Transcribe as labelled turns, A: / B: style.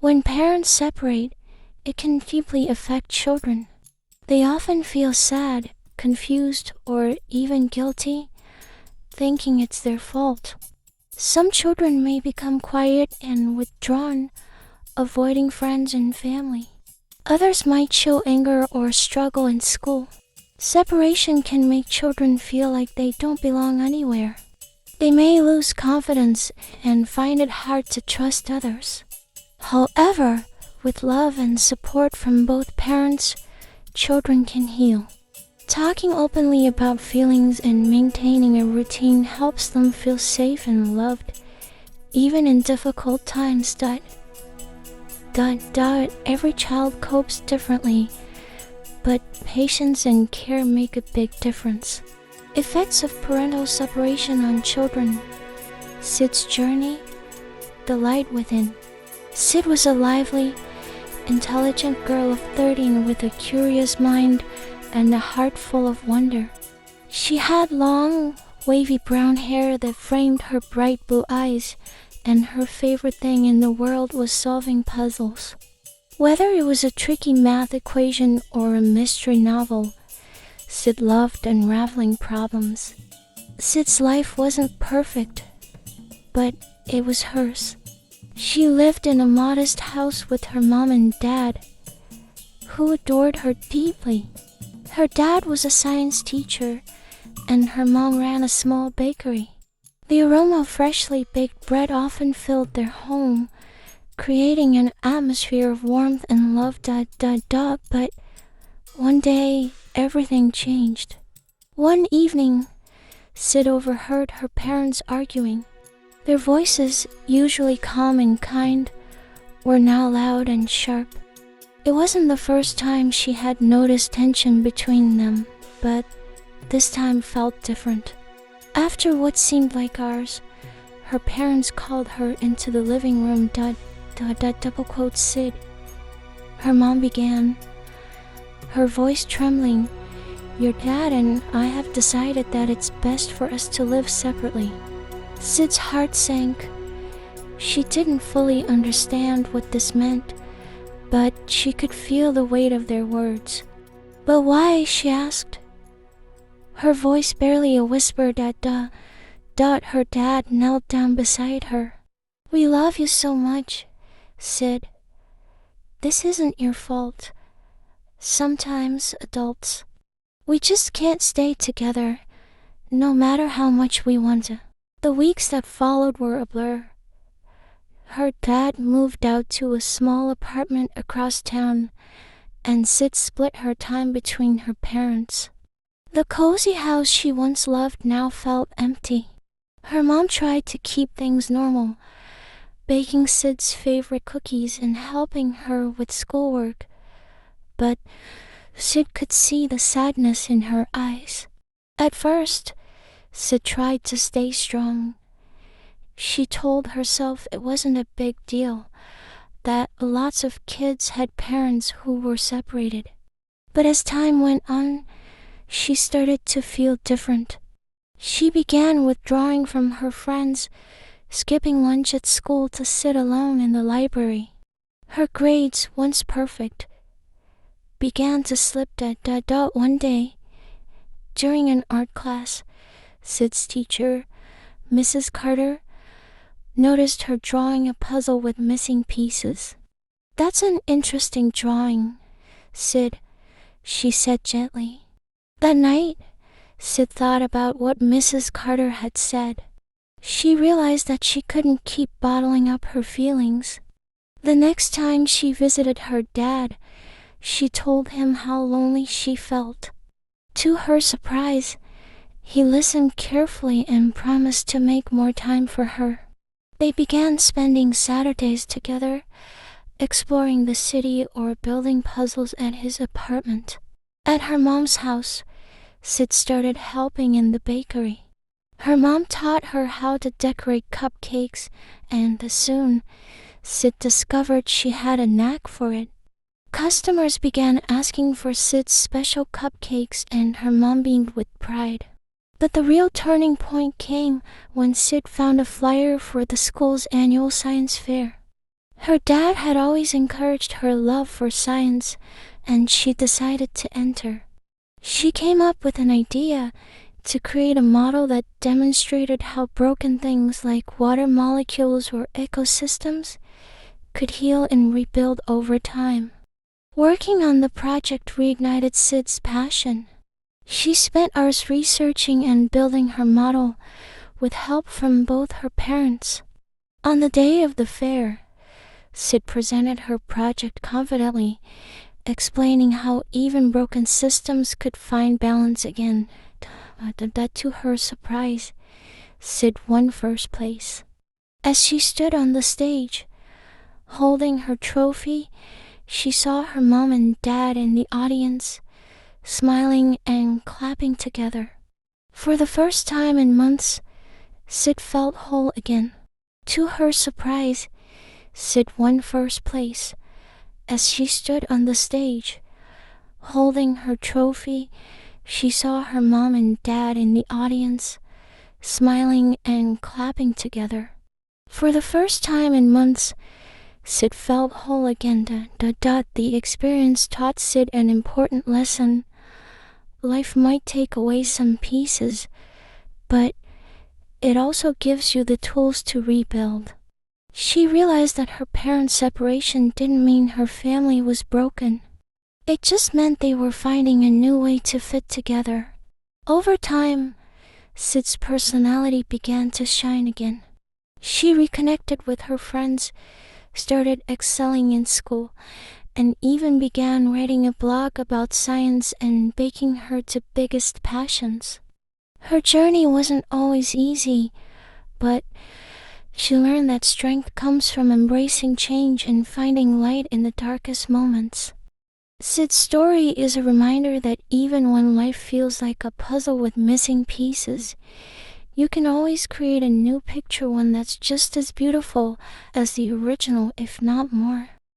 A: When parents separate, it can deeply affect children. They often feel sad, confused, or even guilty, thinking it's their fault. Some children may become quiet and withdrawn, avoiding friends and family. Others might show anger or struggle in school. Separation can make children feel like they don't belong anywhere. They may lose confidence and find it hard to trust others. However, with love and support from both parents, children can heal. Talking openly about feelings and maintaining a routine helps them feel safe and loved, even in difficult times. Every child copes differently, but patience and care make a big difference. Effects of parental separation on children. Sid's journey, the light within. Sid was a lively, intelligent girl of 13 with a curious mind and a heart full of wonder. She had long, wavy brown hair that framed her bright blue eyes, and her favorite thing in the world was solving puzzles. Whether it was a tricky math equation or a mystery novel, Sid loved unraveling problems. Sid's life wasn't perfect, but it was hers. She lived in a modest house with her mom and dad, who adored her deeply. Her dad was a science teacher, and her mom ran a small bakery. The aroma of freshly baked bread often filled their home, creating an atmosphere of warmth and love. But one day, everything changed. One evening, Sid overheard her parents arguing. Their voices, usually calm and kind, were now loud and sharp. It wasn't the first time she had noticed tension between them, but this time felt different. After what seemed like hours, her parents called her into the living room. Sid. Her mom began, her voice trembling. Your dad and I have decided that it's best for us to live separately. Sid's heart sank. She didn't fully understand what this meant, but she could feel the weight of their words. But why? She asked. Her voice barely a whisper. Her dad knelt down beside her. We love you so much, Sid. This isn't your fault. Sometimes adults, we just can't stay together, no matter how much we want to. The weeks that followed were a blur. Her dad moved out to a small apartment across town, and Sid split her time between her parents. The cozy house she once loved now felt empty. Her mom tried to keep things normal, baking Sid's favorite cookies and helping her with schoolwork, but Sid could see the sadness in her eyes. At first, Sid tried to stay strong. She told herself it wasn't a big deal, that lots of kids had parents who were separated. But as time went on, she started to feel different. She began withdrawing from her friends, skipping lunch at school to sit alone in the library. Her grades, once perfect, began to slip. One day, during an art class, Sid's teacher, Mrs. Carter, noticed her drawing a puzzle with missing pieces. That's an interesting drawing, Sid, she said gently. That night, Sid thought about what Mrs. Carter had said. She realized that she couldn't keep bottling up her feelings. The next time she visited her dad, she told him how lonely she felt. To her surprise, he listened carefully and promised to make more time for her. They began spending Saturdays together, exploring the city or building puzzles at his apartment. At her mom's house, Sid started helping in the bakery. Her mom taught her how to decorate cupcakes, and soon, Sid discovered she had a knack for it. Customers began asking for Sid's special cupcakes, and her mom beamed with pride. But the real turning point came when Sid found a flyer for the school's annual science fair. Her dad had always encouraged her love for science, and she decided to enter. She came up with an idea to create a model that demonstrated how broken things like water molecules or ecosystems could heal and rebuild over time. Working on the project reignited Sid's passion. She spent hours researching and building her model with help from both her parents. On the day of the fair, Sid presented her project confidently, explaining how even broken systems could find balance again. That to her surprise, Sid won first place. As she stood on the stage, holding her trophy, she saw her mom and dad in the audience, smiling and clapping together. For the first time in months, Sid felt whole again. To her surprise, Sid won first place. As she stood on the stage, holding her trophy, she saw her mom and dad in the audience, smiling and clapping together. For the first time in months, Sid felt whole again. The experience taught Sid an important lesson. Life might take away some pieces, but it also gives you the tools to rebuild. She realized that her parents' separation didn't mean her family was broken. It just meant they were finding a new way to fit together. Over time, Sid's personality began to shine again. She reconnected with her friends, started excelling in school, and even began writing a blog about science and baking her two biggest passions. Her journey wasn't always easy, but she learned that strength comes from embracing change and finding light in the darkest moments. Sid's story is a reminder that even when life feels like a puzzle with missing pieces, you can always create a new picture, one that's just as beautiful as the original, if not more.